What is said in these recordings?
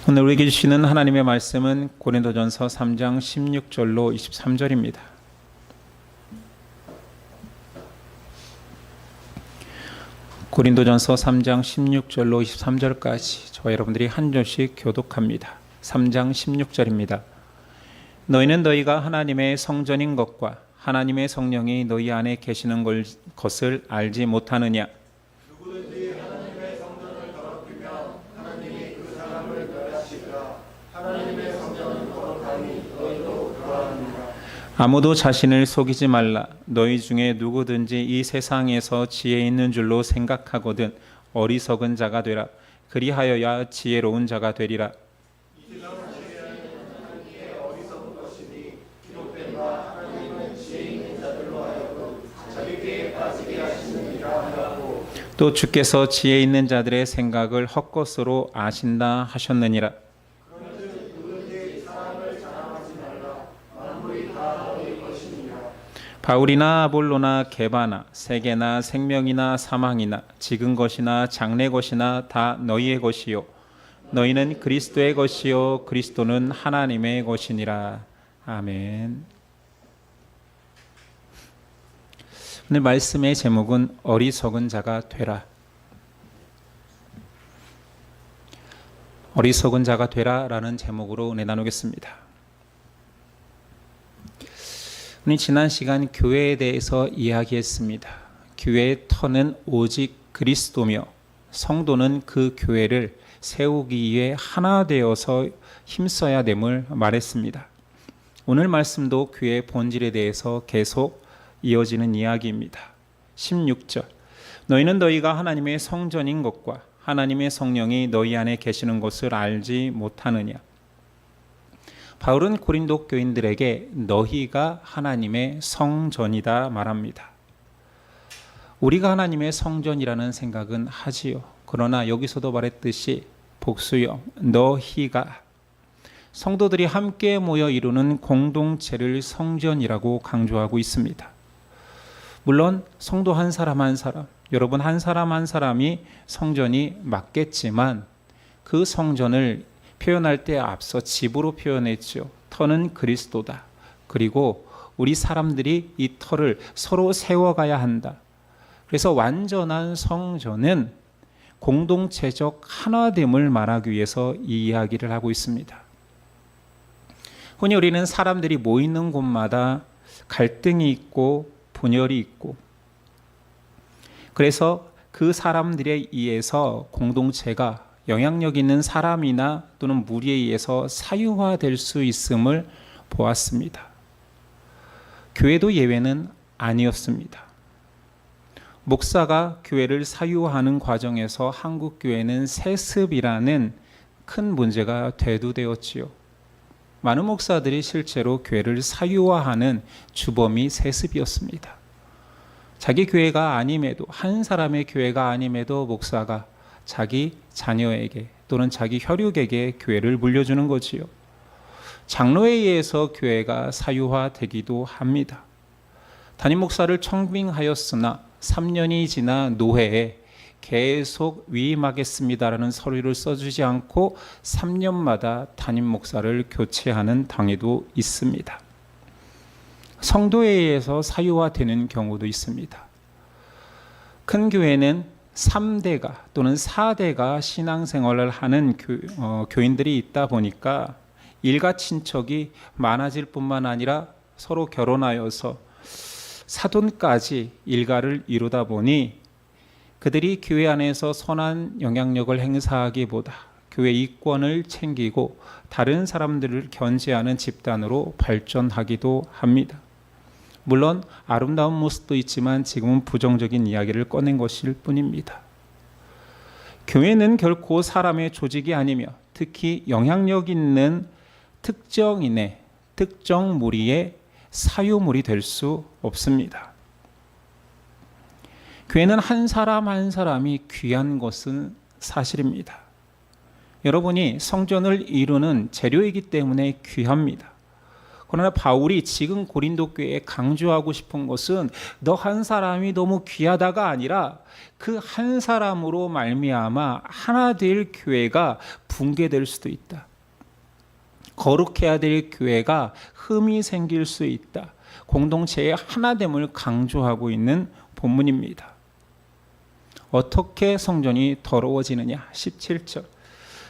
오늘 우리에게 주시는 하나님의 말씀은 고린도전서 3장 16절로 23절입니다. 고린도전서 3장 16절로 23절까지 저와 여러분들이 한 절씩 교독합니다. 3장 16절입니다. 너희는 너희가 하나님의 성전인 것과 하나님의 성령이 너희 안에 계시는 것을 알지 못하느냐? 누구든지 하나님의 성전을 더럽히면 하나님이 그 사람을 멸하시리라. 하나님의 성전은 거룩하니 너희도 그러하느니라. 아무도 자신을 속이지 말라. 너희 중에 누구든지 이 세상에서 지혜 있는 줄로 생각하거든 어리석은 자가 되라. 그리하여야 지혜로운 자가 되리라. 이 세상 지혜는 하나님께 어리석은 것이니 기록된 바 하나님은 지혜 있는 자들로 하여금 자기께 빠지게 하시느니라 하고 또 주께서 지혜 있는 자들의 생각을 헛것으로 아신다 하셨느니라. 그런즉 누구든지 사람을 자랑하지 말라. 만물이 다 너희 것이니라. 바울이나 아볼로나 게바나 세계나 생명이나 사망이나 지금 것이나 장래 것이나 다 너희의 것이요 너희는 그리스도의 것이요 그리스도는 하나님의 것이니라. 아멘. 오늘 말씀의 제목은 어리석은 자가 되라. 어리석은 자가 되라라는 제목으로 은혜 나누겠습니다. 우리 지난 시간 교회에 대해서 이야기했습니다. 교회의 터는 오직 그리스도며 성도는 그 교회를 세우기 위해 하나 되어서 힘써야 됨을 말했습니다. 오늘 말씀도 교회의 본질에 대해서 계속 이어지는 이야기입니다. 16절 너희는 너희가 하나님의 성전인 것과 하나님의 성령이 너희 안에 계시는 것을 알지 못하느냐? 바울은 고린도 교인들에게 너희가 하나님의 성전이다 말합니다. 우리가 하나님의 성전이라는 생각은 하지요. 그러나 여기서도 말했듯이 복수형 너희가 성도들이 함께 모여 이루는 공동체를 성전이라고 강조하고 있습니다. 물론 성도 한 사람 한 사람, 여러분 한 사람 한 사람이 성전이 맞겠지만 그 성전을 표현할 때 앞서 집으로 표현했죠. 터는 그리스도다. 그리고 우리 사람들이 이 터를 서로 세워가야 한다. 그래서 완전한 성전은 공동체적 하나됨을 말하기 위해서 이 이야기를 하고 있습니다. 흔히 우리는 사람들이 모이는 곳마다 갈등이 있고 분열이 있고 그래서 그 사람들에 의해서 공동체가 영향력 있는 사람이나 또는 무리에 의해서 사유화될 수 있음을 보았습니다. 교회도 예외는 아니었습니다. 목사가 교회를 사유화하는 과정에서 한국 교회는 세습이라는 큰 문제가 대두되었지요. 많은 목사들이 실제로 교회를 사유화하는 주범이 세습이었습니다. 자기 교회가 아님에도 한 사람의 교회가 아님에도 목사가 자기 자녀에게 또는 자기 혈육에게 교회를 물려주는 거지요. 장로에 의해서 교회가 사유화되기도 합니다. 담임 목사를 청빙하였으나 3년이 지나 노회에 계속 위임하겠습니다라는 서류를 써주지 않고 3년마다 담임 목사를 교체하는 당회도 있습니다. 성도에 의해서 사유화되는 경우도 있습니다. 큰 교회는 3대가 또는 4대가 신앙생활을 하는 교인들이 있다 보니까 일가 친척이 많아질 뿐만 아니라 서로 결혼하여서 사돈까지 일가를 이루다 보니 그들이 교회 안에서 선한 영향력을 행사하기보다 교회 이권을 챙기고 다른 사람들을 견제하는 집단으로 발전하기도 합니다. 물론 아름다운 모습도 있지만 지금은 부정적인 이야기를 꺼낸 것일 뿐입니다. 교회는 결코 사람의 조직이 아니며 특히 영향력 있는 특정인의 특정 무리의 사유물이 될 수 없습니다. 교회는 한 사람 한 사람이 귀한 것은 사실입니다. 여러분이 성전을 이루는 재료이기 때문에 귀합니다. 그러나 바울이 지금 고린도 교회에 강조하고 싶은 것은 너 한 사람이 너무 귀하다가 아니라 그 한 사람으로 말미암아 하나 될 교회가 붕괴될 수도 있다. 거룩해야 될 교회가 흠이 생길 수 있다. 공동체의 하나됨을 강조하고 있는 본문입니다. 어떻게 성전이 더러워지느냐? 17절.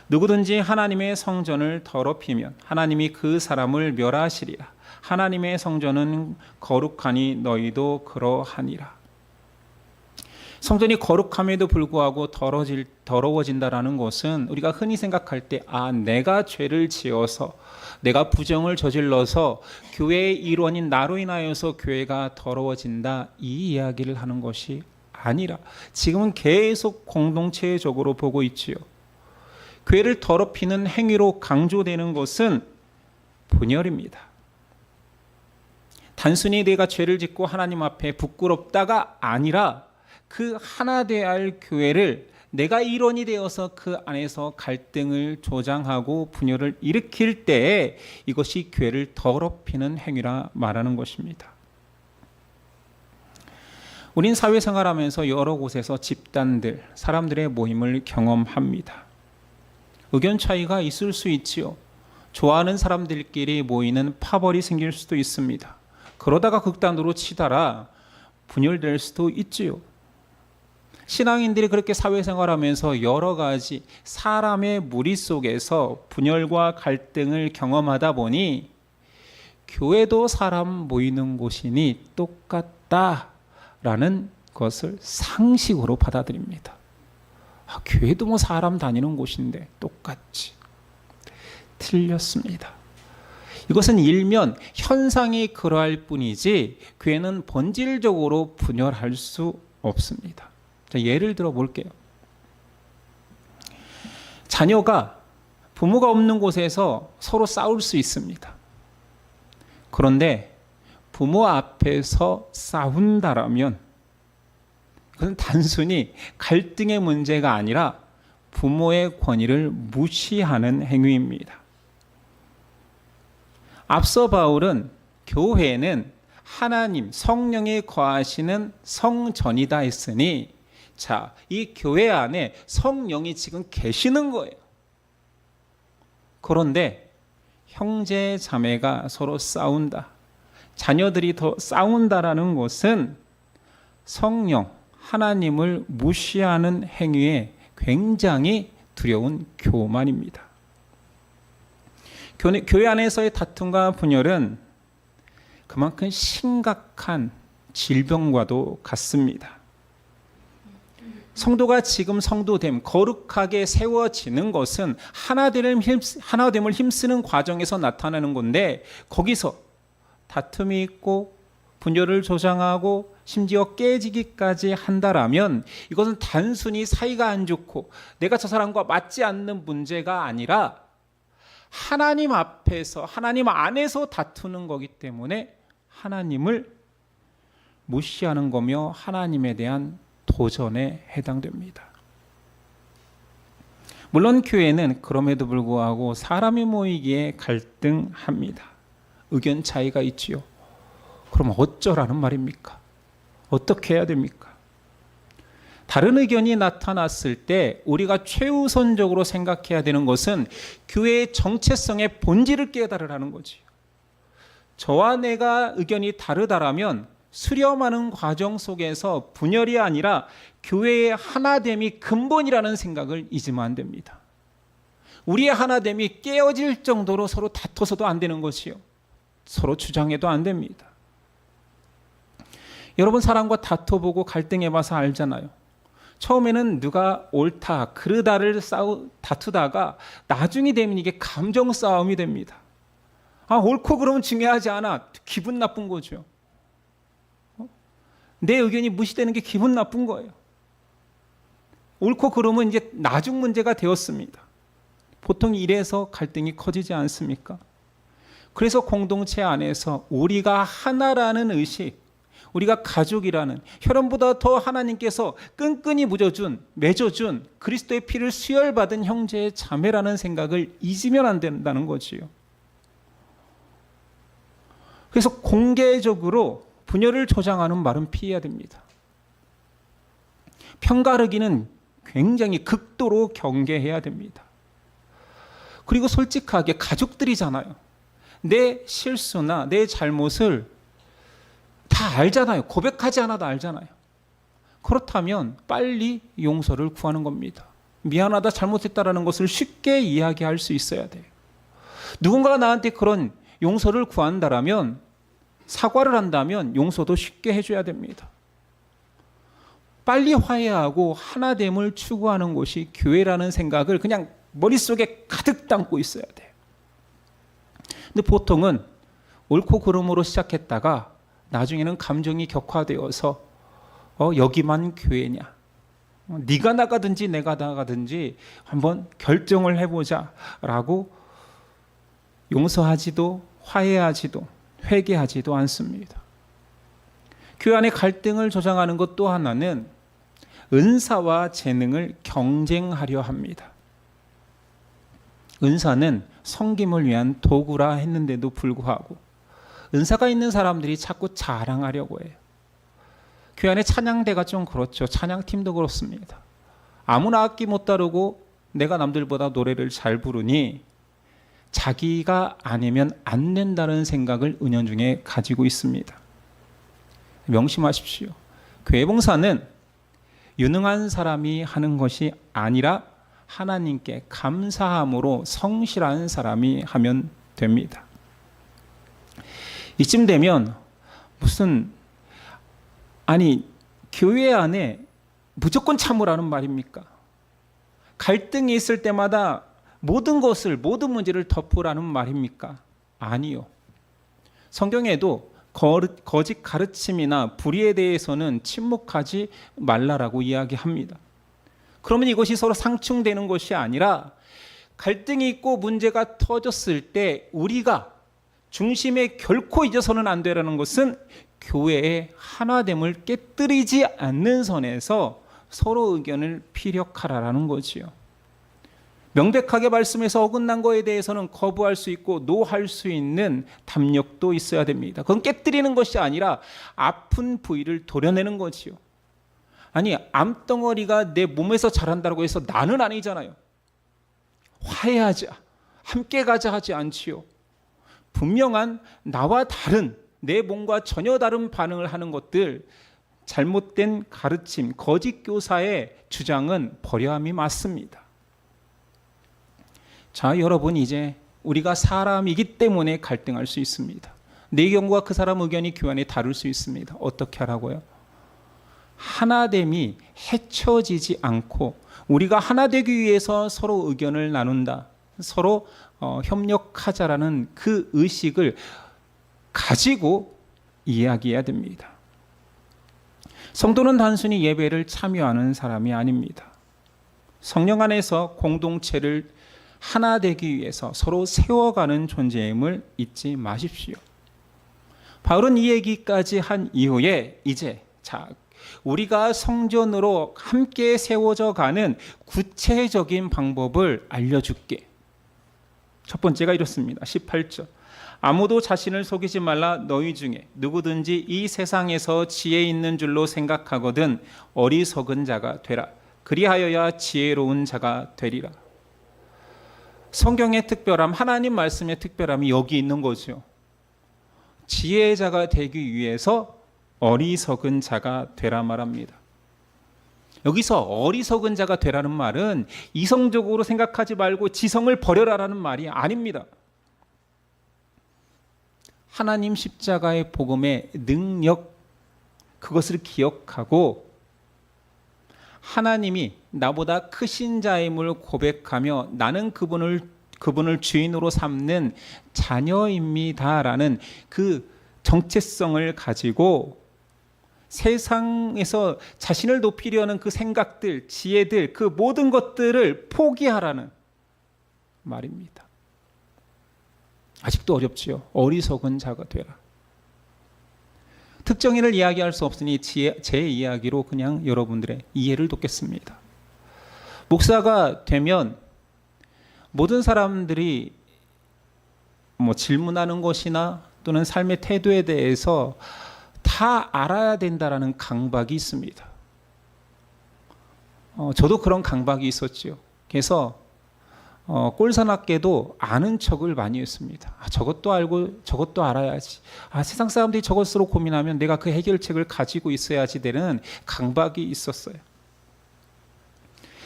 누구든지 하나님의 성전을 더럽히면 하나님이 그 사람을 멸하시리라. 하나님의 성전은 거룩하니 너희도 그러하니라. 성전이 거룩함에도 불구하고 더러워진다라는 것은 우리가 흔히 생각할 때 내가 죄를 지어서 내가 부정을 저질러서 교회의 일원인 나로 인하여서 교회가 더러워진다, 이 이야기를 하는 것이 아니라 지금은 계속 공동체적으로 보고 있지요. 교회를 더럽히는 행위로 강조되는 것은 분열입니다. 단순히 내가 죄를 짓고 하나님 앞에 부끄럽다가 아니라 그 하나 되어야 할 교회를 내가 일원이 되어서 그 안에서 갈등을 조장하고 분열을 일으킬 때에 이것이 교회를 더럽히는 행위라 말하는 것입니다. 우린 사회생활하면서 여러 곳에서 집단들, 사람들의 모임을 경험합니다. 의견 차이가 있을 수 있지요. 좋아하는 사람들끼리 모이는 파벌이 생길 수도 있습니다. 그러다가 극단으로 치달아 분열될 수도 있지요. 신앙인들이 그렇게 사회생활하면서 여러 가지 사람의 무리 속에서 분열과 갈등을 경험하다 보니 교회도 사람 모이는 곳이니 똑같다라는 것을 상식으로 받아들입니다. 교회도 뭐 사람 다니는 곳인데 똑같지. 틀렸습니다. 이것은 일면 현상이 그러할 뿐이지 교회는 본질적으로 분열할 수 없습니다. 자, 예를 들어 볼게요. 자녀가 부모가 없는 곳에서 서로 싸울 수 있습니다. 그런데 부모 앞에서 싸운다라면 그건 단순히 갈등의 문제가 아니라 부모의 권위를 무시하는 행위입니다. 앞서 바울은 교회는 하나님, 성령이 거하시는 성전이다 했으니, 자, 이 교회 안에 성령이 지금 계시는 거예요. 그런데 형제 자매가 서로 싸운다, 자녀들이 더 싸운다라는 것은 성령, 하나님을 무시하는 행위에 굉장히 두려운 교만입니다. 교회 안에서의 다툼과 분열은 그만큼 심각한 질병과도 같습니다. 성도가 지금 성도됨, 거룩하게 세워지는 것은 하나됨을 힘쓰는 과정에서 나타나는 건데, 거기서 다툼이 있고 분열을 조장하고 심지어 깨지기까지 한다라면 이것은 단순히 사이가 안 좋고 내가 저 사람과 맞지 않는 문제가 아니라 하나님 앞에서, 하나님 안에서 다투는 거기 때문에 하나님을 무시하는 거며 하나님에 대한 도전에 해당됩니다. 물론 교회는 그럼에도 불구하고 사람이 모이기에 갈등합니다. 의견 차이가 있지요. 그럼 어쩌라는 말입니까? 어떻게 해야 됩니까? 다른 의견이 나타났을 때 우리가 최우선적으로 생각해야 되는 것은 교회의 정체성의 본질을 깨달으라는 거지요. 저와 내가 의견이 다르다라면 수렴하는 과정 속에서 분열이 아니라 교회의 하나됨이 근본이라는 생각을 잊으면 안 됩니다. 우리의 하나됨이 깨어질 정도로 서로 다퉈서도 안 되는 것이요, 서로 주장해도 안 됩니다. 여러분, 사람과 다퉈보고 갈등해봐서 알잖아요. 처음에는 누가 옳다, 그르다를 다투다가 나중이 되면 이게 감정 싸움이 됩니다. 옳고 그러면 중요하지 않아. 기분 나쁜 거죠. 내 의견이 무시되는 게 기분 나쁜 거예요. 옳고 그러면 이제 나중 문제가 되었습니다. 보통 이래서 갈등이 커지지 않습니까? 그래서 공동체 안에서 우리가 하나라는 의식, 우리가 가족이라는, 혈연보다 더 하나님께서 끈끈이 맺어준 그리스도의 피를 수혈받은 형제의 자매라는 생각을 잊으면 안 된다는 거지요. 그래서 공개적으로 분열을 조장하는 말은 피해야 됩니다. 편가르기는 굉장히 극도로 경계해야 됩니다. 그리고 솔직하게 가족들이잖아요. 내 실수나 내 잘못을 다 알잖아요. 고백하지 않아도 알잖아요. 그렇다면 빨리 용서를 구하는 겁니다. 미안하다, 잘못했다라는 것을 쉽게 이야기할 수 있어야 돼요. 누군가가 나한테 그런 용서를 구한다라면, 사과를 한다면 용서도 쉽게 해줘야 됩니다. 빨리 화해하고 하나됨을 추구하는 곳이 교회라는 생각을 그냥 머릿속에 가득 담고 있어야 돼요. 근데 보통은 옳고 그름으로 시작했다가 나중에는 감정이 격화되어서 여기만 교회냐, 네가 나가든지 내가 나가든지 한번 결정을 해보자 라고 용서하지도 화해하지도 회개하지도 않습니다. 교회 안에 갈등을 조장하는 것 또 하나는 은사와 재능을 경쟁하려 합니다. 은사는 섬김을 위한 도구라 했는데도 불구하고 은사가 있는 사람들이 자꾸 자랑하려고 해요. 교회 안에 찬양대가 좀 그렇죠. 찬양팀도 그렇습니다. 아무나 악기 못 다루고 내가 남들보다 노래를 잘 부르니 자기가 아니면 안 된다는 생각을 은연중에 가지고 있습니다. 명심하십시오. 교회 봉사는 유능한 사람이 하는 것이 아니라 하나님께 감사함으로 성실한 사람이 하면 됩니다. 이쯤 되면 교회 안에 무조건 참으라는 말입니까? 갈등이 있을 때마다 모든 문제를 덮으라는 말입니까? 아니요. 성경에도 거짓 가르침이나 불의에 대해서는 침묵하지 말라라고 이야기합니다. 그러면 이것이 서로 상충되는 것이 아니라 갈등이 있고 문제가 터졌을 때 우리가 중심에 결코 잊어서는 안 되라는 것은 교회의 하나됨을 깨뜨리지 않는 선에서 서로 의견을 피력하라라는 거지요. 명백하게 말씀해서 어긋난 거에 대해서는 거부할 수 있고 노할 수 있는 담력도 있어야 됩니다. 그건 깨뜨리는 것이 아니라 아픈 부위를 도려내는 거지요. 아니, 암덩어리가 내 몸에서 자란다고 해서 나는 아니잖아요. 화해하자, 함께 가자 하지 않지요. 분명한 나와 다른, 내 몸과 전혀 다른 반응을 하는 것들, 잘못된 가르침, 거짓 교사의 주장은 버려함이 맞습니다. 자, 여러분, 이제 우리가 사람이기 때문에 갈등할 수 있습니다. 내 의견과 그 사람 의견이 교회 안에 다를 수 있습니다. 어떻게 하라고요? 하나됨이 해쳐지지 않고 우리가 하나 되기 위해서 서로 의견을 나눈다, 서로 협력하자라는 그 의식을 가지고 이야기해야 됩니다. 성도는 단순히 예배를 참여하는 사람이 아닙니다. 성령 안에서 공동체를 하나 되기 위해서 서로 세워가는 존재임을 잊지 마십시오. 바울은 이 얘기까지 한 이후에 이제 우리가 성전으로 함께 세워져 가는 구체적인 방법을 알려줄게. 첫 번째가 이렇습니다. 18절. 아무도 자신을 속이지 말라. 너희 중에 누구든지 이 세상에서 지혜 있는 줄로 생각하거든 어리석은 자가 되라. 그리하여야 지혜로운 자가 되리라. 성경의 특별함, 하나님 말씀의 특별함이 여기 있는 거죠. 지혜자가 되기 위해서 어리석은 자가 되라 말합니다. 여기서 어리석은 자가 되라는 말은 이성적으로 생각하지 말고 지성을 버려라라는 말이 아닙니다. 하나님 십자가의 복음의 능력, 그것을 기억하고 하나님이 나보다 크신 자임을 고백하며 나는 그분을 주인으로 삼는 자녀입니다라는 그 정체성을 가지고 세상에서 자신을 높이려는 그 생각들, 지혜들, 그 모든 것들을 포기하라는 말입니다. 아직도 어렵지요. 어리석은 자가 되라. 특정인을 이야기할 수 없으니 제 이야기로 그냥 여러분들의 이해를 돕겠습니다. 목사가 되면 모든 사람들이 질문하는 것이나 또는 삶의 태도에 대해서 다 알아야 된다라는 강박이 있습니다. 저도 그런 강박이 있었지요. 그래서 꼴사납게도 아는 척을 많이 했습니다. 저것도 알고 저것도 알아야지. 세상 사람들이 저것으로 고민하면 내가 그 해결책을 가지고 있어야지 되는 강박이 있었어요.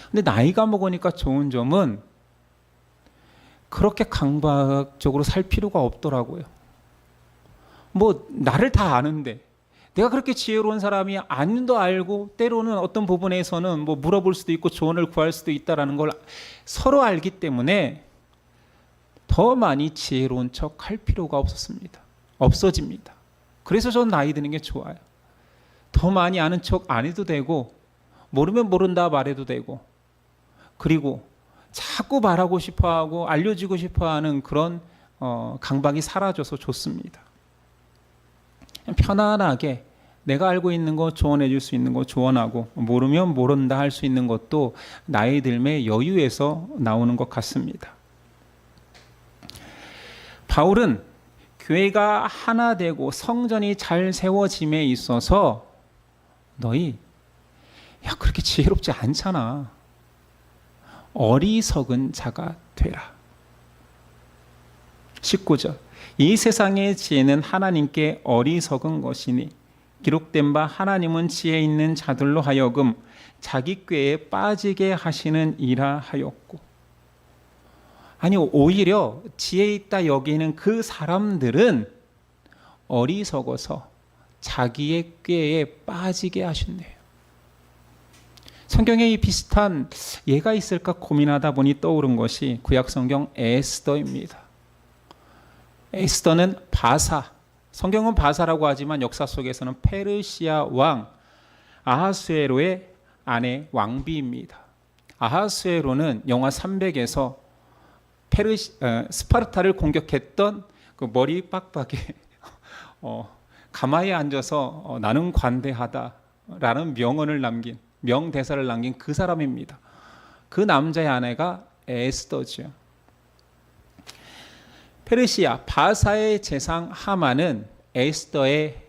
근데 나이가 먹으니까 좋은 점은 그렇게 강박적으로 살 필요가 없더라고요. 뭐 나를 다 아는데 내가 그렇게 지혜로운 사람이 아님도 알고 때로는 어떤 부분에서는 뭐 물어볼 수도 있고 조언을 구할 수도 있다라는 걸 서로 알기 때문에 더 많이 지혜로운 척 할 필요가 없어집니다. 그래서 저는 나이 드는 게 좋아요. 더 많이 아는 척 안 해도 되고 모르면 모른다 말해도 되고 그리고 자꾸 말하고 싶어하고 알려주고 싶어하는 그런 강박이 사라져서 좋습니다. 편안하게 내가 알고 있는 거 조언해 줄 수 있는 거 조언하고 모르면 모른다 할 수 있는 것도 나이 들매 여유에서 나오는 것 같습니다. 바울은 교회가 하나 되고 성전이 잘 세워짐에 있어서 너희 그렇게 지혜롭지 않잖아. 어리석은 자가 되라. 19절 이 세상의 지혜는 하나님께 어리석은 것이니 기록된 바 하나님은 지혜 있는 자들로 하여금 자기 꾀에 빠지게 하시는 이라 하였고. 아니 오히려 지혜 있다 여기는 그 사람들은 어리석어서 자기의 꾀에 빠지게 하신대요. 성경에 이 비슷한 예가 있을까 고민하다 보니 떠오른 것이 구약성경 에스더입니다. 에스더는 바사, 성경은 바사라고 하지만 역사 속에서는 페르시아 왕 아하수에로의 아내 왕비입니다. 아하수에로는 영하 300에서 스파르타를 공격했던 그 머리 빡빡이 가마에 앉아서 나는 관대하다라는 명대사를 남긴 그 사람입니다. 그 남자의 아내가 에스더죠. 페르시아 바사의 제상 하만은 에스더의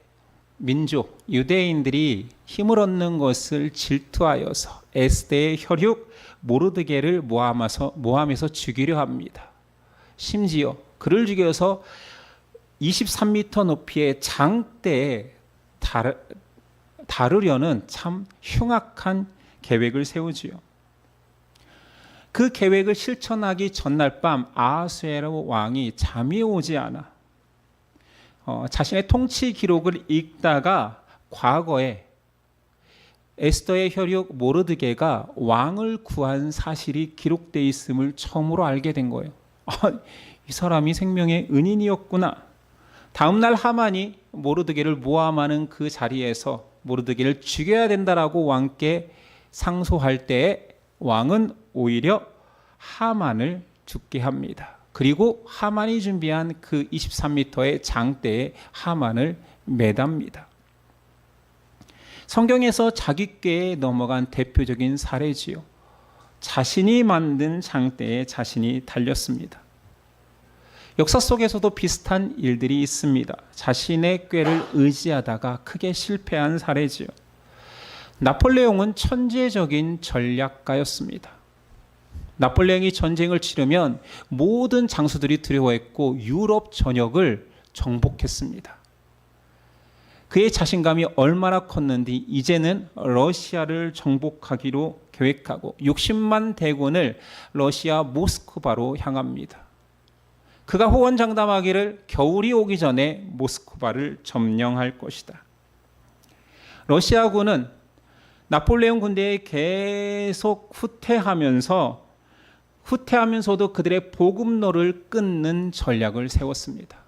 민족 유대인들이 힘을 얻는 것을 질투하여서 에스더의 혈육 모르드게를 모함해서 죽이려 합니다. 심지어 그를 죽여서 23m 높이의 장대에 다루려는 참 흉악한 계획을 세우지요. 그 계획을 실천하기 전날 밤 아하수에로 왕이 잠이 오지 않아 자신의 통치 기록을 읽다가 과거에 에스더의 혈육 모르드게가 왕을 구한 사실이 기록되어 있음을 처음으로 알게 된 거예요. 이 사람이 생명의 은인이었구나. 다음날 하만이 모르드게를 모함하는 그 자리에서 모르드게를 죽여야 된다라고 왕께 상소할 때에 왕은 오히려 하만을 죽게 합니다. 그리고 하만이 준비한 그 23m의 장대에 하만을 매답니다. 성경에서 자기 꾀에 넘어간 대표적인 사례지요. 자신이 만든 장대에 자신이 달렸습니다. 역사 속에서도 비슷한 일들이 있습니다. 자신의 꾀를 의지하다가 크게 실패한 사례지요. 나폴레옹은 천재적인 전략가였습니다. 나폴레옹이 전쟁을 치르면 모든 장수들이 두려워했고 유럽 전역을 정복했습니다. 그의 자신감이 얼마나 컸는지 이제는 러시아를 정복하기로 계획하고 60만 대군을 러시아 모스크바로 향합니다. 그가 호언장담하기를 겨울이 오기 전에 모스크바를 점령할 것이다. 러시아군은 나폴레옹 군대에 계속 후퇴하면서도 그들의 보급로를 끊는 전략을 세웠습니다.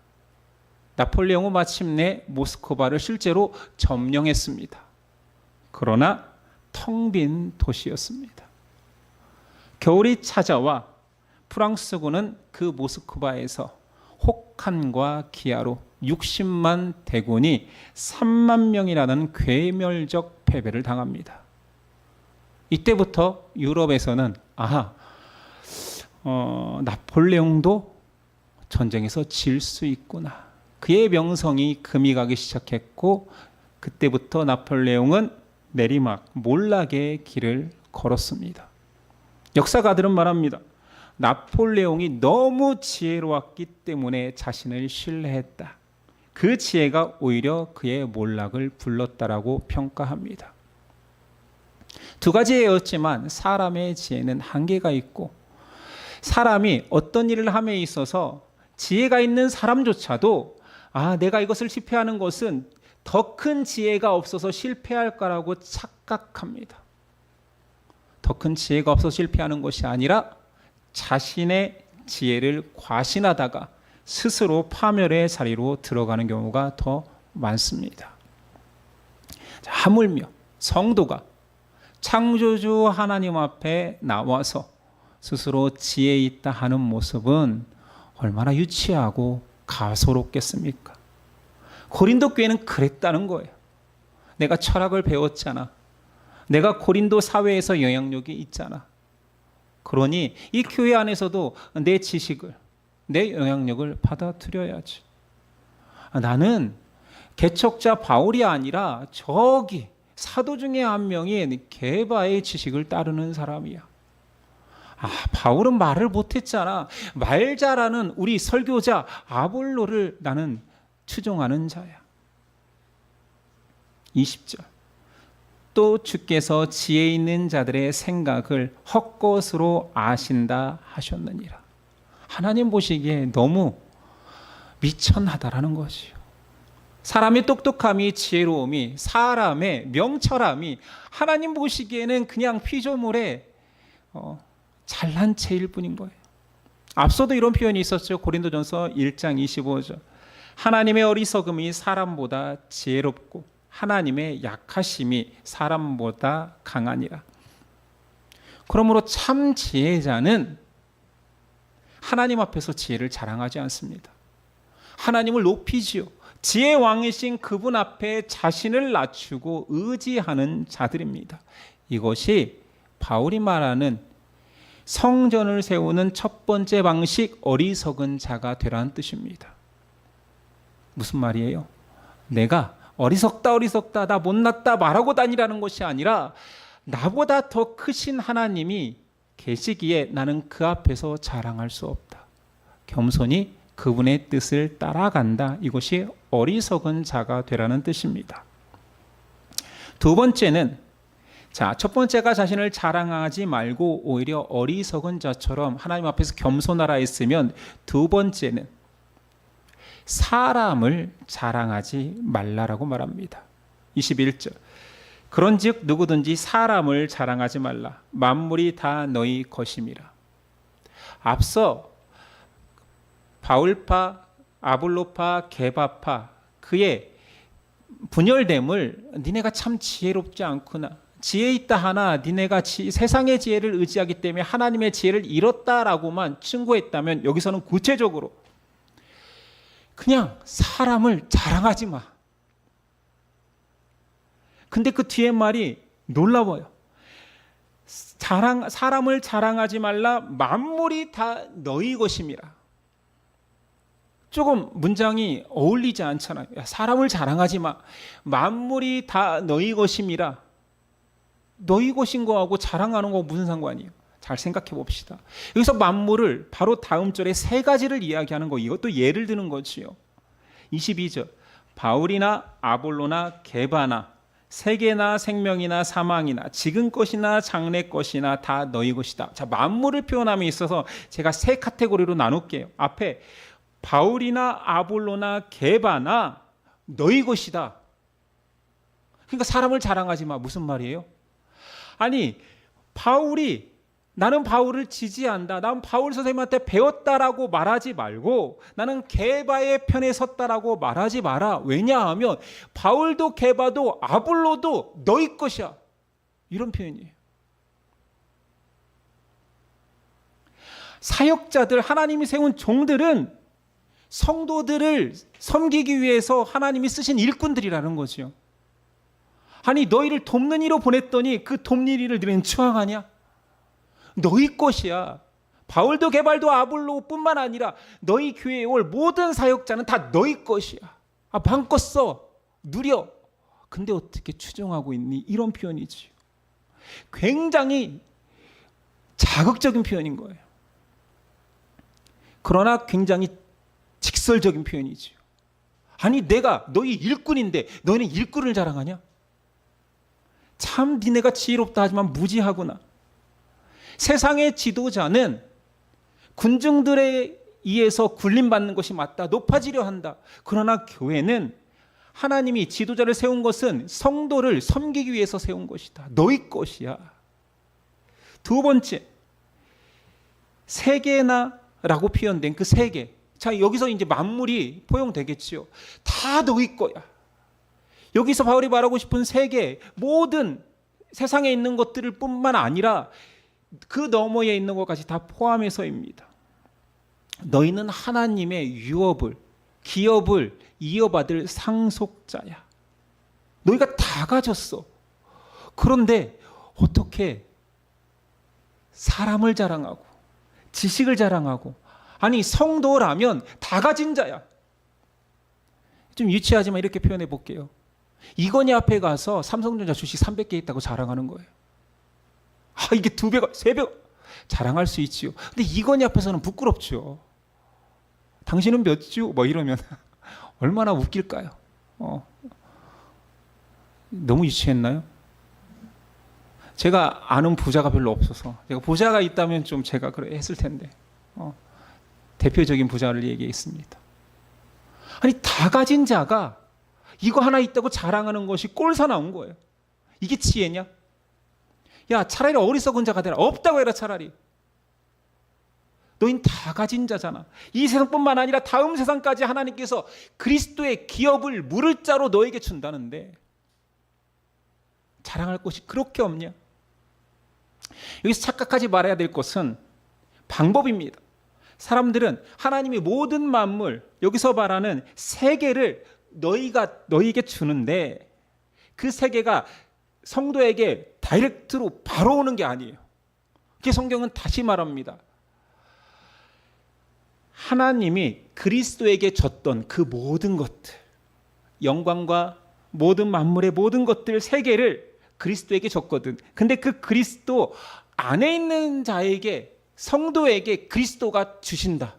나폴레옹은 마침내 모스크바를 실제로 점령했습니다. 그러나 텅 빈 도시였습니다. 겨울이 찾아와 프랑스군은 그 모스크바에서 혹한과 기아로 60만 대군이 3만 명이라는 괴멸적 패배를 당합니다. 이때부터 유럽에서는 나폴레옹도 전쟁에서 질 수 있구나. 그의 명성이 금이 가기 시작했고 그때부터 나폴레옹은 내리막, 몰락의 길을 걸었습니다. 역사가들은 말합니다. 나폴레옹이 너무 지혜로웠기 때문에 자신을 신뢰했다. 그 지혜가 오히려 그의 몰락을 불렀다라고 평가합니다. 두 가지였지만 사람의 지혜는 한계가 있고 사람이 어떤 일을 함에 있어서 지혜가 있는 사람조차도 내가 이것을 실패하는 것은 더 큰 지혜가 없어서 실패할 거라고 착각합니다. 더 큰 지혜가 없어서 실패하는 것이 아니라 자신의 지혜를 과신하다가 스스로 파멸의 자리로 들어가는 경우가 더 많습니다. 하물며 성도가 창조주 하나님 앞에 나와서 스스로 지혜 있다 하는 모습은 얼마나 유치하고 가소롭겠습니까? 고린도 교회는 그랬다는 거예요. 내가 철학을 배웠잖아. 내가 고린도 사회에서 영향력이 있잖아. 그러니 이 교회 안에서도 내 지식을, 내 영향력을 받아들여야지. 나는 개척자 바울이 아니라 저기 사도 중에 한 명인 게바의 지식을 따르는 사람이야. 바울은 말을 못했잖아. 말 잘하는 우리 설교자 아볼로를 나는 추종하는 자야. 20절. 또 주께서 지혜 있는 자들의 생각을 헛것으로 아신다 하셨느니라. 하나님 보시기에 너무 미천하다라는 것이요. 사람의 똑똑함이, 지혜로움이, 사람의 명철함이 하나님 보시기에는 그냥 피조물의 잘난 체일 뿐인 거예요. 앞서도 이런 표현이 있었죠. 고린도전서 1장 25절. 하나님의 어리석음이 사람보다 지혜롭고 하나님의 약하심이 사람보다 강하니라. 그러므로 참 지혜자는 하나님 앞에서 지혜를 자랑하지 않습니다. 하나님을 높이지요. 지혜 왕이신 그분 앞에 자신을 낮추고 의지하는 자들입니다. 이것이 바울이 말하는 성전을 세우는 첫 번째 방식, 어리석은 자가 되라는 뜻입니다. 무슨 말이에요? 내가 어리석다 나 못났다 말하고 다니라는 것이 아니라 나보다 더 크신 하나님이 계시기에 나는 그 앞에서 자랑할 수 없다. 겸손히 그분의 뜻을 따라간다. 이것이 어리석은 자가 되라는 뜻입니다. 두 번째는, 첫 번째가 자신을 자랑하지 말고 오히려 어리석은 자처럼 하나님 앞에서 겸손하라 했으면, 두 번째는 사람을 자랑하지 말라라고 말합니다. 21절. 그런즉 누구든지 사람을 자랑하지 말라. 만물이 다 너희 것임이라. 앞서 바울파, 아볼로파, 게바파, 그의 분열됨을 니네가 참 지혜롭지 않구나. 지혜 있다 하나 니네가 세상의 지혜를 의지하기 때문에 하나님의 지혜를 잃었다라고만 충고했다면, 여기서는 구체적으로 그냥 사람을 자랑하지 마. 근데 그 뒤에 말이 놀라워요. 사람을 자랑하지 말라. 만물이 다 너희 것임이라. 조금 문장이 어울리지 않잖아요. 사람을 자랑하지 마. 만물이 다 너희 것임이라. 너희 것인 거하고 자랑하는 거 무슨 상관이에요? 잘 생각해 봅시다. 여기서 만물을 바로 다음 절에 세 가지를 이야기하는 거, 이것도 예를 드는 거지요. 22절. 바울이나 아볼로나 게바나 세계나 생명이나 사망이나 지금 것이나 장래 것이나 다 너희 것이다. 자, 만물을 표현함에 있어서 제가 세 카테고리로 나눌게요. 앞에 바울이나 아볼로나 게바나 너희 것이다. 그러니까 사람을 자랑하지 마. 무슨 말이에요? 아니, 나는 바울을 지지한다. 나는 바울 선생님한테 배웠다라고 말하지 말고 나는 게바의 편에 섰다라고 말하지 마라. 왜냐하면 바울도 게바도 아볼로도 너희 것이야. 이런 표현이에요. 사역자들, 하나님이 세운 종들은 성도들을 섬기기 위해서 하나님이 쓰신 일꾼들이라는 거죠. 아니, 너희를 돕는 이로 보냈더니 그 돕는 일을 너희는 추앙하냐? 너희 것이야. 바울도 게발도 아볼로뿐만 아니라 너희 교회에 올 모든 사역자는 다 너희 것이야. 마음껏 써. 누려. 근데 어떻게 추종하고 있니? 이런 표현이지. 굉장히 자극적인 표현인 거예요. 그러나 굉장히 직설적인 표현이지요. 아니 내가 너희 일꾼인데 너희는 일꾼을 자랑하냐? 참 니네가 지혜롭다 하지만 무지하구나. 세상의 지도자는 군중들에 의해서 군림받는 것이 맞다. 높아지려 한다. 그러나 교회는 하나님이 지도자를 세운 것은 성도를 섬기기 위해서 세운 것이다. 너희 것이야. 두 번째, 세계나라고 표현된 그 세계. 자, 여기서 이제 만물이 포용되겠지요. 다 너희 거야. 여기서 바울이 말하고 싶은 세계, 모든 세상에 있는 것들을 뿐만 아니라 그 너머에 있는 것까지 다 포함해서입니다. 너희는 하나님의 유업을, 기업을 이어받을 상속자야. 너희가 다 가졌어. 그런데 어떻게 사람을 자랑하고 지식을 자랑하고, 아니 성도라면 다 가진 자야. 좀 유치하지만 이렇게 표현해 볼게요. 이건희 앞에 가서 삼성전자 주식 300개 있다고 자랑하는 거예요. 이게 2배가 3배가 자랑할 수 있지요. 근데 이건희 앞에서는 부끄럽죠. 당신은 몇 주? 뭐 이러면 얼마나 웃길까요? 너무 유치했나요? 제가 아는 부자가 별로 없어서, 제가 부자가 있다면 좀 제가 그래 했을 텐데, 대표적인 부자를 얘기했습니다. 아니 다 가진 자가 이거 하나 있다고 자랑하는 것이 꼴사 나온 거예요. 이게 지혜냐? 야, 차라리 어리석은 자가 되라. 없다고 해라. 차라리. 너희는 다 가진 자잖아. 이 세상뿐만 아니라 다음 세상까지 하나님께서 그리스도의 기업을 물을 자로 너에게 준다는데 자랑할 것이 그렇게 없냐? 여기서 착각하지 말아야 될 것은 방법입니다. 사람들은 하나님이 모든 만물, 여기서 말하는 세계를 너희에게 주는데 그 세계가 성도에게 다이렉트로 바로 오는 게 아니에요. 그게 성경은 다시 말합니다. 하나님이 그리스도에게 줬던 그 모든 것들, 영광과 모든 만물의 모든 것들, 세계를 그리스도에게 줬거든. 근데 그 그리스도 안에 있는 자에게, 성도에게 그리스도가 주신다.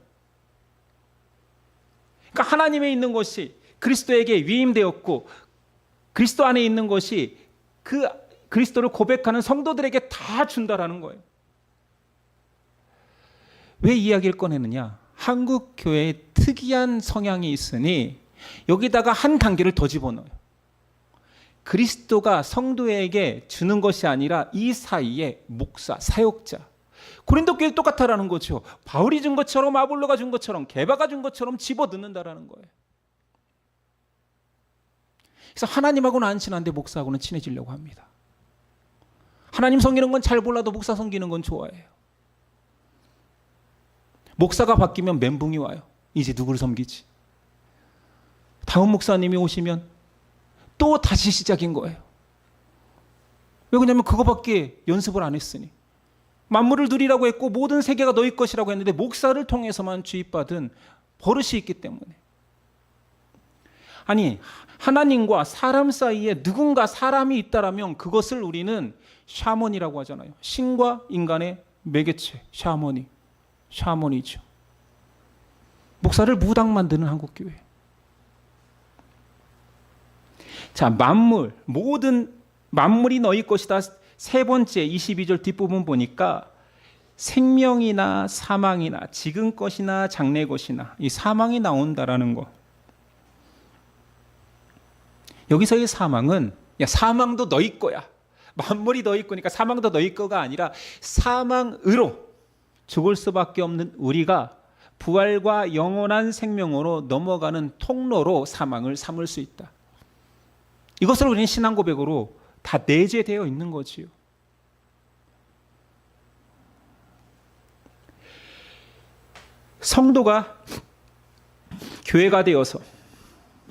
그러니까 하나님에 있는 것이 그리스도에게 위임되었고, 그리스도 안에 있는 것이 그 그리스도를 고백하는 성도들에게 다 준다라는 거예요. 왜 이야기를 꺼내느냐? 한국 교회에 특이한 성향이 있으니 여기다가 한 단계를 더 집어넣어요. 그리스도가 성도에게 주는 것이 아니라 이 사이에 목사, 사역자. 고린도 교회 똑같다라는 거죠. 바울이 준 것처럼, 아볼로가 준 것처럼, 게바가 준 것처럼 집어넣는다라는 거예요. 그래서 하나님하고는 안 친한데 목사하고는 친해지려고 합니다. 하나님 섬기는 건 잘 몰라도 목사 섬기는 건 좋아해요. 목사가 바뀌면 멘붕이 와요. 이제 누구를 섬기지? 다음 목사님이 오시면 또 다시 시작인 거예요. 왜 그러냐면 그거밖에 연습을 안 했으니. 만물을 누리라고 했고 모든 세계가 너희 것이라고 했는데 목사를 통해서만 주입받은 버릇이 있기 때문에. 아니 하나님과 사람 사이에 누군가 사람이 있다라면 그것을 우리는 샤먼이라고 하잖아요. 신과 인간의 매개체, 샤먼이죠. 목사를 무당 만드는 한국교회. 자, 모든 만물이 너희 것이다. 세 번째 22절 뒷부분 보니까 생명이나 사망이나 지금 것이나 장래 것이나 이 사망이 나온다라는 거. 여기서의 사망은 사망도 너희 거야. 만물이 너희 거니까 사망도 너희 거가 아니라 사망으로 죽을 수밖에 없는 우리가 부활과 영원한 생명으로 넘어가는 통로로 사망을 삼을 수 있다. 이것을 우리는 신앙 고백으로 다 내재되어 있는 거지요. 성도가 교회가 되어서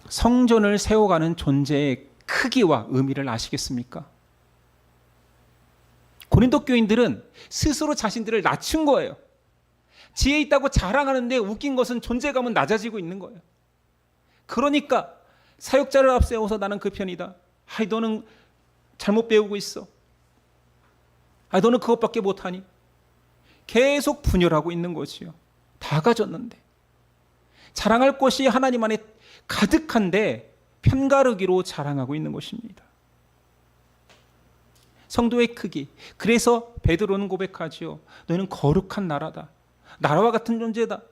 성전을 세워가는 존재의 크기와 의미를 아시겠습니까? 고린도 교인들은 스스로 자신들을 낮춘 거예요. 지혜 있다고 자랑하는데 웃긴 것은 존재감은 낮아지고 있는 거예요. 그러니까 사역자를 앞세워서 나는 그 편이다. 아이, 너는 잘못 배우고 있어. 아이, 너는 그것밖에 못하니. 계속 분열하고 있는 거지요. 다 가졌는데. 자랑할 것이 하나님 안에 가득한데 편가르기로 자랑하고 있는 것입니다. 성도의 크기. 그래서 베드로는 고백하지요. 너희는 거룩한 나라다. 나라와 같은 존재다.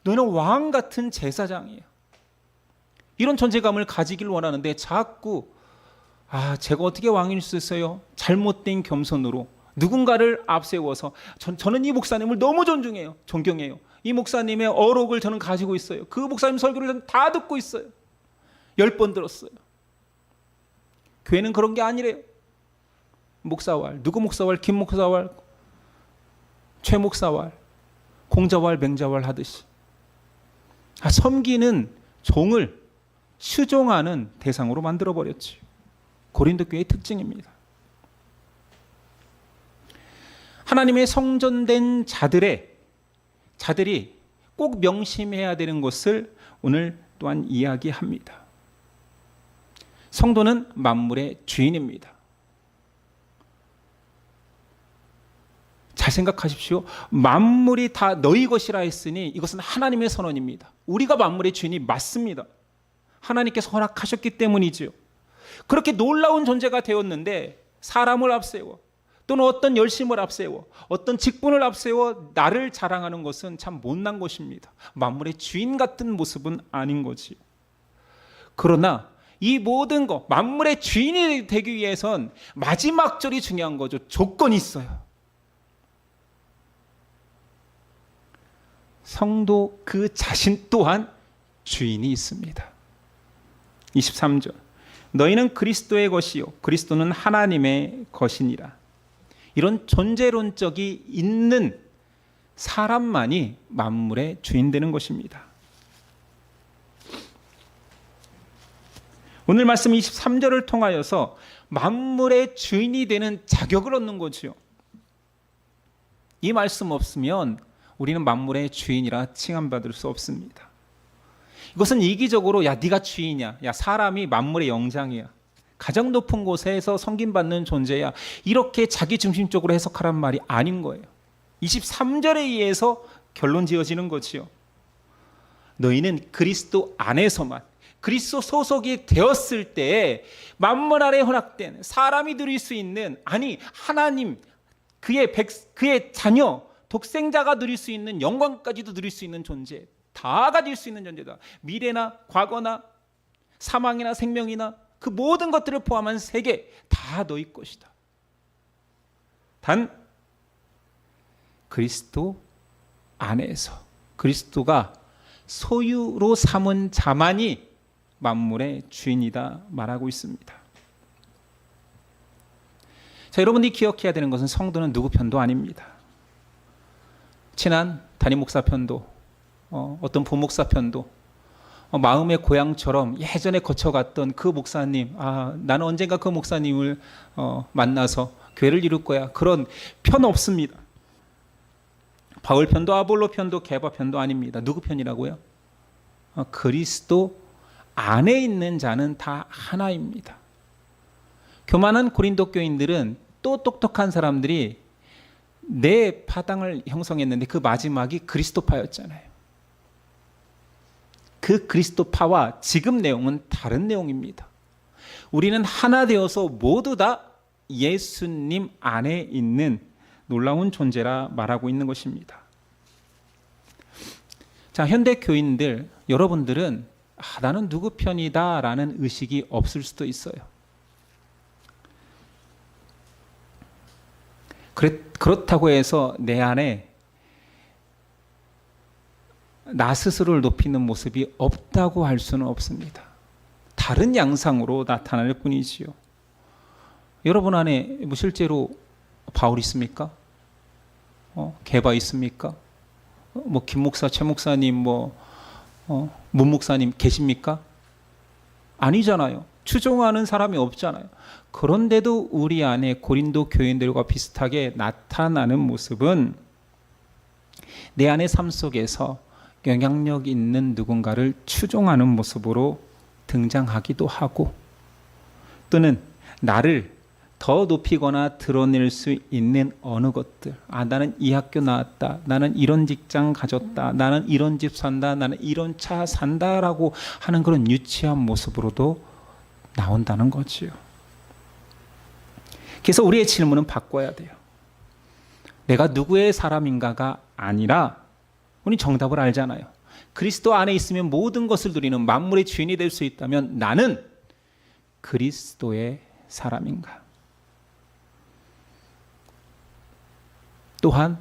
너희는 왕 같은 제사장이에요. 이런 존재감을 가지길 원하는데 자꾸 제가 어떻게 왕일 수 있어요? 잘못된 겸손으로 누군가를 앞세워서 저는 이 목사님을 너무 존중해요. 존경해요. 이 목사님의 어록을 저는 가지고 있어요. 그 목사님 설교를 저는 다 듣고 있어요. 10번 들었어요. 교회는 그런 게 아니래요. 목사왈, 누구 목사왈, 김 목사왈, 최 목사왈, 공자왈, 맹자왈 하듯이 섬기는 종을 수종하는 대상으로 만들어버렸지. 고린도 교회의 특징입니다. 하나님의 성전된 자들이 꼭 명심해야 되는 것을 오늘 또한 이야기합니다. 성도는 만물의 주인입니다. 잘 생각하십시오. 만물이 다 너희 것이라 했으니 이것은 하나님의 선언입니다. 우리가 만물의 주인이 맞습니다. 하나님께서 허락하셨기 때문이지요. 그렇게 놀라운 존재가 되었는데 사람을 앞세워 또는 어떤 열심을 앞세워 어떤 직분을 앞세워 나를 자랑하는 것은 참 못난 것입니다. 만물의 주인 같은 모습은 아닌 거지요. 그러나 이 모든 것 만물의 주인이 되기 위해선 마지막 절이 중요한 거죠. 조건이 있어요. 성도 그 자신 또한 주인이 있습니다. 23절 너희는 그리스도의 것이요 그리스도는 하나님의 것이니라. 이런 존재론적이 있는 사람만이 만물의 주인 되는 것입니다. 오늘 말씀 23절을 통하여서 만물의 주인이 되는 자격을 얻는 거지요. 이 말씀 없으면 우리는 만물의 주인이라 칭함받을 수 없습니다. 이것은 이기적으로 네가 주인이야. 사람이 만물의 영장이야. 가장 높은 곳에서 섬김받는 존재야. 이렇게 자기중심적으로 해석하란 말이 아닌 거예요. 23절에 의해서 결론 지어지는 거지요. 너희는 그리스도 안에서만 그리스도 소속이 되었을 때 만물 아래 허락된 사람이 누릴 수 있는 하나님 그의 자녀 독생자가 누릴 수 있는 영광까지도 누릴 수 있는 존재 다 가질 수 있는 존재다. 미래나 과거나 사망이나 생명이나 그 모든 것들을 포함한 세계 다 너희 것이다. 단 그리스도 안에서 그리스도가 소유로 삼은 자만이 만물의 주인이다 말하고 있습니다. 자, 여러분들이 기억해야 되는 것은 성도는 누구 편도 아닙니다. 친한 담임 목사 편도 어떤 부목사 편도 마음의 고향처럼 예전에 거쳐갔던 그 목사님 나는 언젠가 그 목사님을 만나서 교회를 이룰 거야. 그런 편 없습니다. 바울 편도 아볼로 편도 게바 편도 아닙니다. 누구 편이라고요? 그리스도 안에 있는 자는 다 하나입니다. 교만한 고린도 교인들은 또 똑똑한 사람들이 네 파당을 형성했는데 그 마지막이 그리스도파였잖아요. 그 그리스도파와 지금 내용은 다른 내용입니다. 우리는 하나 되어서 모두 다 예수님 안에 있는 놀라운 존재라 말하고 있는 것입니다. 자, 현대 교인들 여러분들은 나는 누구 편이다 라는 의식이 없을 수도 있어요. 그렇다고 해서 내 안에 나 스스로를 높이는 모습이 없다고 할 수는 없습니다. 다른 양상으로 나타날 뿐이지요. 여러분 안에 실제로 바울 있습니까? 게바 있습니까? 김 목사, 최 목사님, 문 목사님 계십니까? 아니잖아요. 추종하는 사람이 없잖아요. 그런데도 우리 안에 고린도 교인들과 비슷하게 나타나는 모습은 내 안의 삶 속에서 영향력 있는 누군가를 추종하는 모습으로 등장하기도 하고, 또는 나를 더 높이거나 드러낼 수 있는 어느 것들, 나는 이 학교 나왔다, 나는 이런 직장 가졌다, 나는 이런 집 산다, 나는 이런 차 산다라고 하는 그런 유치한 모습으로도 나온다는 거지요. 그래서 우리의 질문은 바꿔야 돼요. 내가 누구의 사람인가가 아니라, 우리 정답을 알잖아요. 그리스도 안에 있으면 모든 것을 누리는 만물의 주인이 될 수 있다면 나는 그리스도의 사람인가? 또한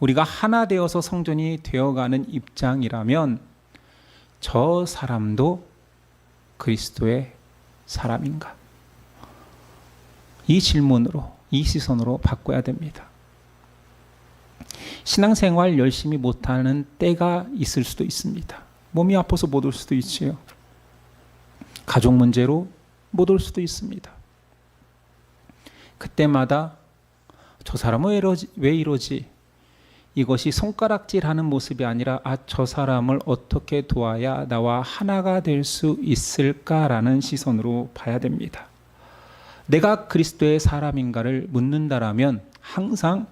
우리가 하나 되어서 성전이 되어가는 입장이라면 저 사람도 그리스도의 사람인가? 이 질문으로, 이 시선으로 바꿔야 됩니다. 신앙생활 열심히 못하는 때가 있을 수도 있습니다. 몸이 아파서 못 올 수도 있지요. 가족 문제로 못 올 수도 있습니다. 그때마다 저 사람은 왜 이러지? 이것이 손가락질하는 모습이 아니라 저 사람을 어떻게 도와야 나와 하나가 될 수 있을까라는 시선으로 봐야 됩니다. 내가 그리스도의 사람인가를 묻는다라면 항상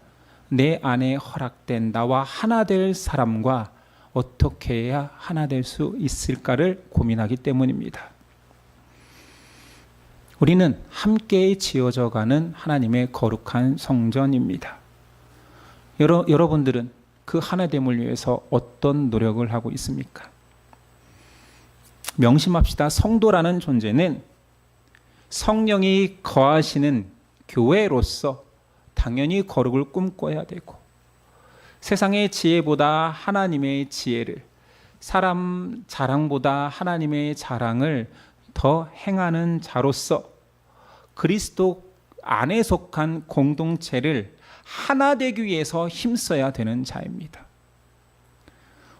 내 안에 허락된 나와 하나 될 사람과 어떻게 해야 하나 될 수 있을까를 고민하기 때문입니다. 우리는 함께 지어져 가는 하나님의 거룩한 성전입니다. 여러분들은 그 하나됨을 위해서 어떤 노력을 하고 있습니까? 명심합시다. 성도라는 존재는 성령이 거하시는 교회로서 당연히 거룩을 꿈꿔야 되고, 세상의 지혜보다 하나님의 지혜를, 사람 자랑보다 하나님의 자랑을 더 행하는 자로서 그리스도 안에 속한 공동체를 하나 되기 위해서 힘써야 되는 자입니다.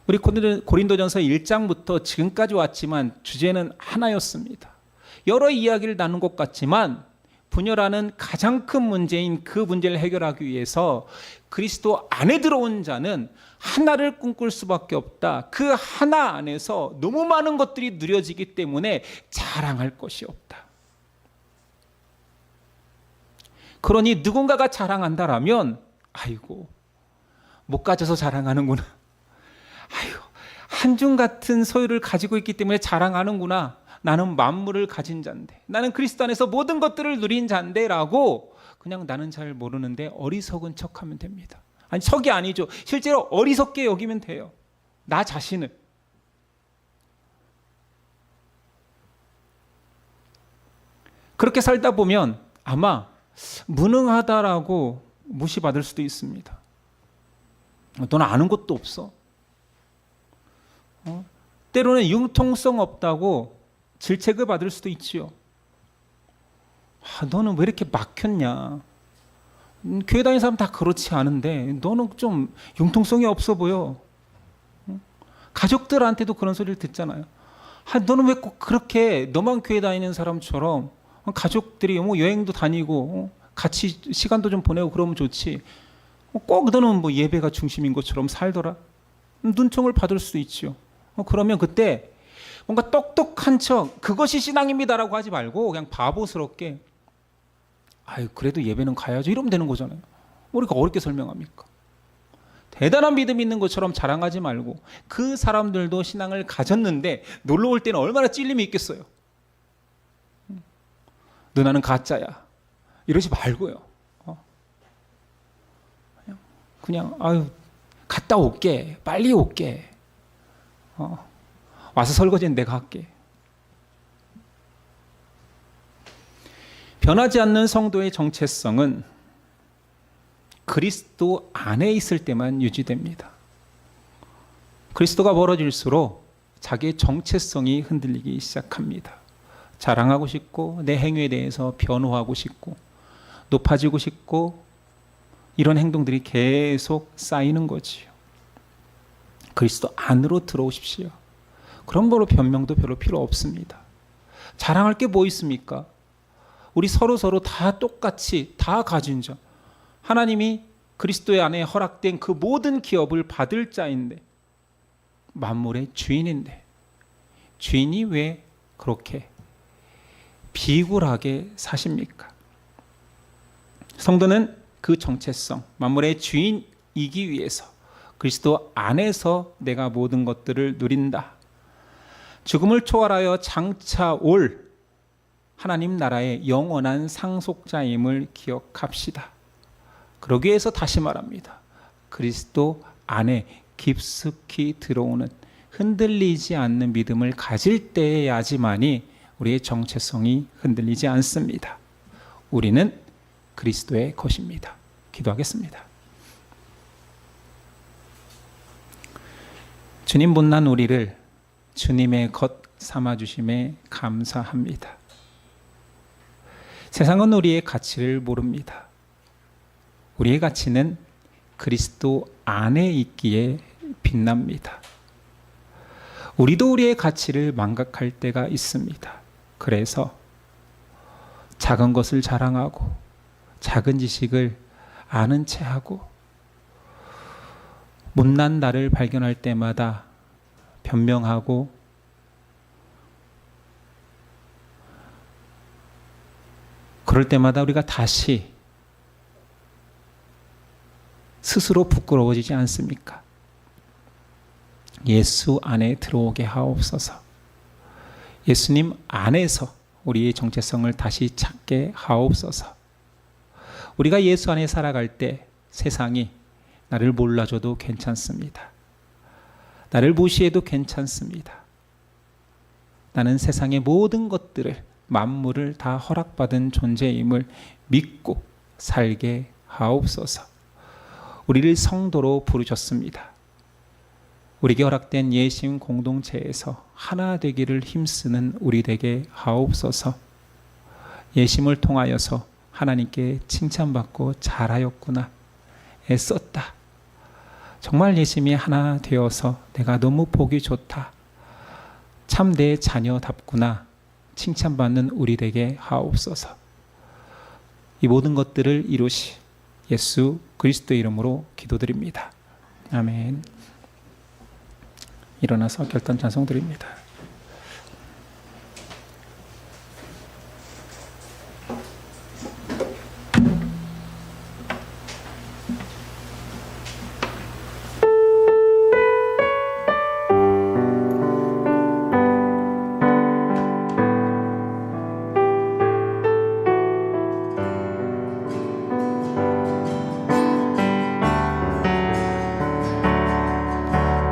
우리 고린도전서 1장부터 지금까지 왔지만 주제는 하나였습니다. 여러 이야기를 나눈 것 같지만 분열하는 가장 큰 문제인 그 문제를 해결하기 위해서 그리스도 안에 들어온 자는 하나를 꿈꿀 수밖에 없다. 그 하나 안에서 너무 많은 것들이 누려지기 때문에 자랑할 것이 없다. 그러니 누군가가 자랑한다라면 아이고 못 가져서 자랑하는구나. 아이고 한중 같은 소유를 가지고 있기 때문에 자랑하는구나. 나는 만물을 가진 자인데, 나는 그리스도 안에서 모든 것들을 누린 자인데 라고 그냥 나는 잘 모르는데 어리석은 척하면 됩니다. 아니 척이 아니죠. 실제로 어리석게 여기면 돼요. 나 자신을. 그렇게 살다 보면 아마 무능하다라고 무시받을 수도 있습니다. 너는 아는 것도 없어. 때로는 융통성 없다고 질책을 받을 수도 있지요. 너는 왜 이렇게 막혔냐? 교회 다니는 사람 다 그렇지 않은데 너는 좀 융통성이 없어 보여. 가족들한테도 그런 소리를 듣잖아요. 너는 왜 꼭 그렇게 너만 교회 다니는 사람처럼 가족들이 뭐 여행도 다니고 같이 시간도 좀 보내고 그러면 좋지. 꼭 너는 뭐 예배가 중심인 것처럼 살더라. 눈총을 받을 수도 있죠. 그러면 그때 뭔가 똑똑한 척 그것이 신앙입니다라고 하지 말고 그냥 바보스럽게 아유 그래도 예배는 가야죠 이러면 되는 거잖아요. 우리가 어렵게 설명합니까? 대단한 믿음이 있는 것처럼 자랑하지 말고 그 사람들도 신앙을 가졌는데 놀러 올 때는 얼마나 찔림이 있겠어요. 너나는 가짜야 이러지 말고요. 그냥 아유 갔다 올게 빨리 올게. 와서 설거지는 내가 할게. 변하지 않는 성도의 정체성은 그리스도 안에 있을 때만 유지됩니다. 그리스도가 멀어질수록 자기의 정체성이 흔들리기 시작합니다. 자랑하고 싶고 내 행위에 대해서 변호하고 싶고 높아지고 싶고 이런 행동들이 계속 쌓이는 거지요. 그리스도 안으로 들어오십시오. 그런 거로 변명도 별로 필요 없습니다. 자랑할 게 뭐 있습니까? 우리 서로 다 똑같이 다 가진 자. 하나님이 그리스도의 안에 허락된 그 모든 기업을 받을 자인데, 만물의 주인인데, 주인이 왜 그렇게 비굴하게 사십니까? 성도는 그 정체성, 만물의 주인이기 위해서 그리스도 안에서 내가 모든 것들을 누린다. 죽음을 초월하여 장차 올 하나님 나라의 영원한 상속자임을 기억합시다. 그러기 위해서 다시 말합니다. 그리스도 안에 깊숙이 들어오는 흔들리지 않는 믿음을 가질 때야지만이 우리의 정체성이 흔들리지 않습니다. 우리는 그리스도의 것입니다. 기도하겠습니다. 주님 못난 우리를 주님의 것 삼아주심에 감사합니다. 세상은 우리의 가치를 모릅니다. 우리의 가치는 그리스도 안에 있기에 빛납니다. 우리도 우리의 가치를 망각할 때가 있습니다. 그래서 작은 것을 자랑하고 작은 지식을 아는 체하고 못난 나를 발견할 때마다 변명하고 그럴 때마다 우리가 다시 스스로 부끄러워지지 않습니까? 예수 안에 들어오게 하옵소서. 예수님 안에서 우리의 정체성을 다시 찾게 하옵소서. 우리가 예수 안에 살아갈 때 세상이 나를 몰라줘도 괜찮습니다. 나를 무시해도 괜찮습니다. 나는 세상의 모든 것들을, 만물을 다 허락받은 존재임을 믿고 살게 하옵소서. 우리를 성도로 부르셨습니다. 우리에게 허락된 예심 공동체에서 하나 되기를 힘쓰는 우리 되게 하옵소서. 예심을 통하여서 하나님께 칭찬받고 잘하였구나, 애썼다, 정말 예심이 하나 되어서 내가 너무 보기 좋다, 참 내 자녀답구나 칭찬받는 우리 되게 하옵소서. 이 모든 것들을 이루시 예수 그리스도의 이름으로 기도드립니다. 아멘. 일어나서 결단 찬송 드립니다.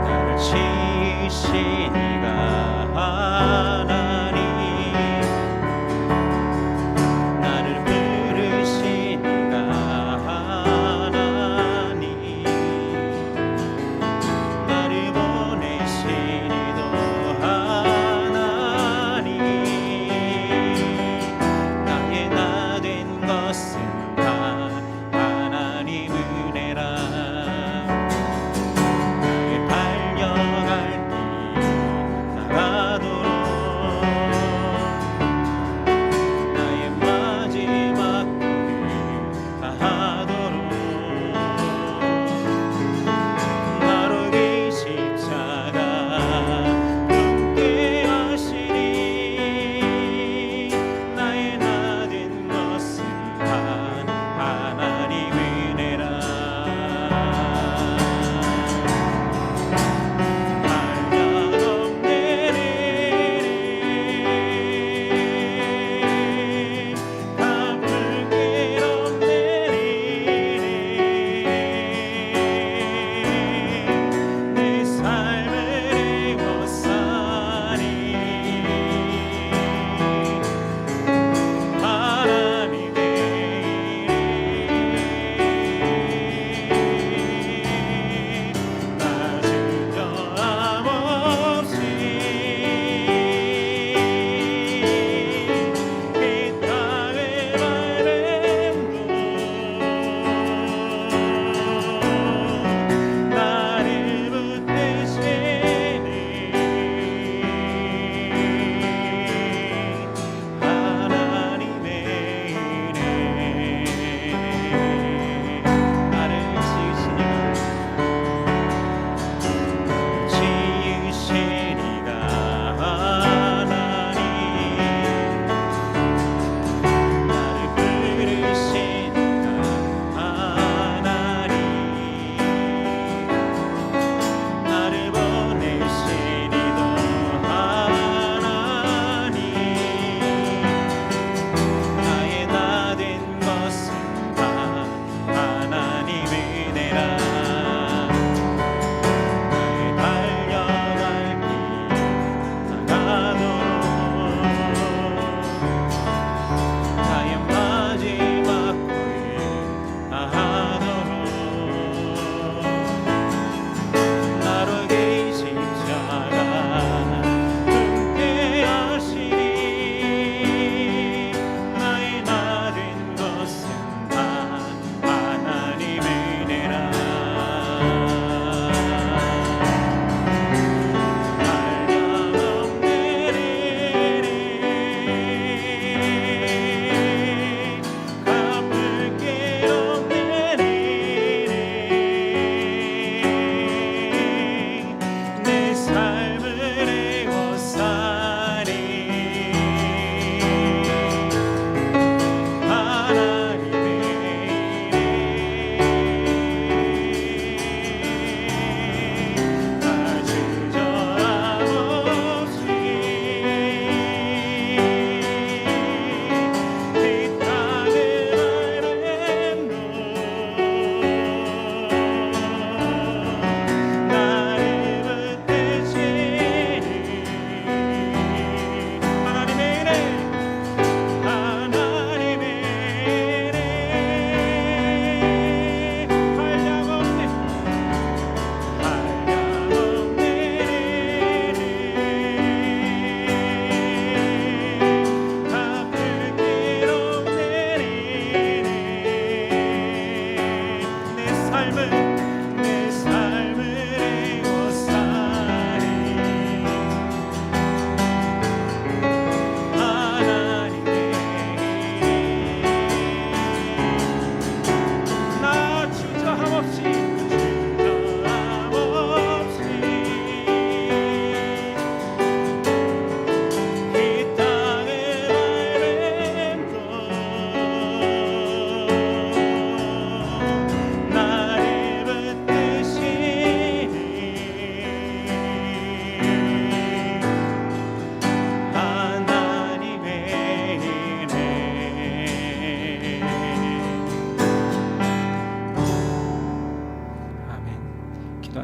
나를 치신 이가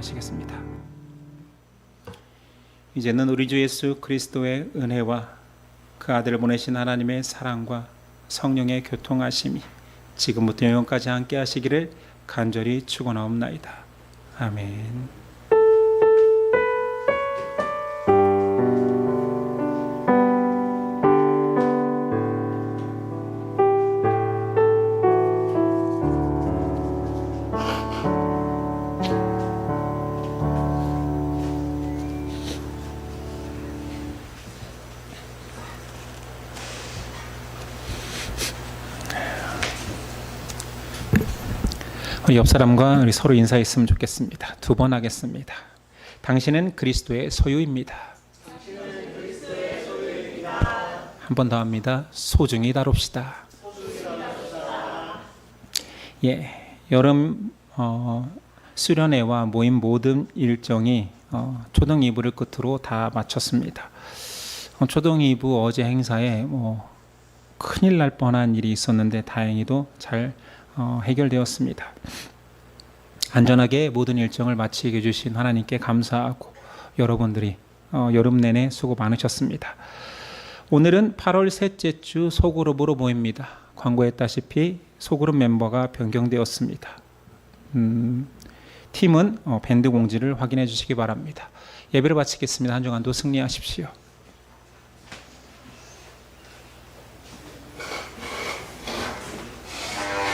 기도하시겠습니다. 이제는 우리 주 예수 그리스도의 은혜와 그 아들을 보내신 하나님의 사랑과 성령의 교통하심이 지금부터 영원까지 함께 하시기를 간절히 축원하옵나이다. 아멘. 우리 옆 사람과 우리 서로 인사했으면 좋겠습니다. 2번 하겠습니다. 당신은 그리스도의 소유입니다. 한 번 더 합니다. 소중히 다룹시다. 예, 여름 수련회와 모임 모든 일정이 초등 2부를 끝으로 다 마쳤습니다. 초등 2부 어제 행사에 큰일 날 뻔한 일이 있었는데 다행히도 잘 해결되었습니다. 안전하게 모든 일정을 마치게 해주신 하나님께 감사하고 여러분들이 여름 내내 수고 많으셨습니다. 오늘은 8월 셋째 주 소그룹으로 모입니다. 광고했다시피 소그룹 멤버가 변경되었습니다. 팀은 밴드 공지를 확인해 주시기 바랍니다. 예배를 마치겠습니다. 한 주간도 승리하십시오.